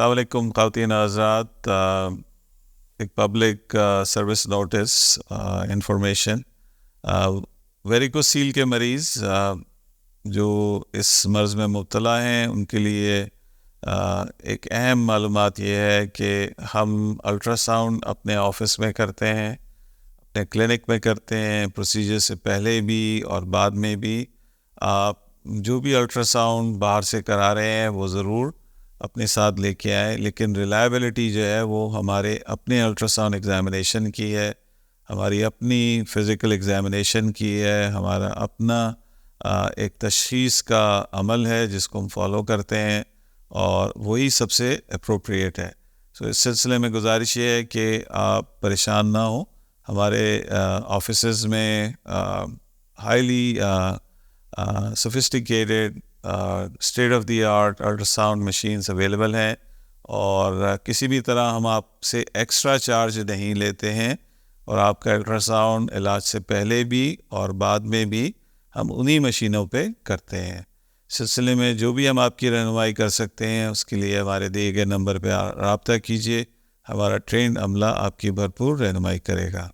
السلام علیکم خواتین حضرات. ایک پبلک سروس نوٹس انفارمیشن. ویریکوسیل کے مریض جو اس مرض میں مبتلا ہیں ان کے لیے ایک اہم معلومات یہ ہے کہ ہم الٹرا ساؤنڈ اپنے آفس میں کرتے ہیں، اپنے کلینک میں کرتے ہیں، پروسیجر سے پہلے بھی اور بعد میں بھی. آپ جو بھی الٹرا ساؤنڈ باہر سے کرا رہے ہیں وہ ضرور اپنے ساتھ لے کے آئیں، لیکن ریلائبلٹی جو ہے وہ ہمارے اپنے الٹرا ساؤنڈ ایگزامینیشن کی ہے، ہماری اپنی فزیکل ایگزامینیشن کی ہے، ہمارا اپنا ایک تشخیص کا عمل ہے جس کو ہم فالو کرتے ہیں اور وہی سب سے اپروپریٹ ہے. سو اس سلسلے میں گزارش یہ ہے کہ آپ پریشان نہ ہوں. ہمارے آفیسز میں highly sophisticated state of the art ultra sound machines available ہیں، اور کسی بھی طرح ہم آپ سے ایکسٹرا چارج نہیں لیتے ہیں، اور آپ کا الٹرا ساؤنڈ علاج سے پہلے بھی اور بعد میں بھی ہم انہی مشینوں پہ کرتے ہیں. سلسلے میں جو بھی ہم آپ کی رہنمائی کر سکتے ہیں اس کے لیے ہمارے دیے گئے نمبر پہ رابطہ کیجیے. ہمارا ٹرینڈ عملہ آپ کی بھرپور رہنمائی کرے گا.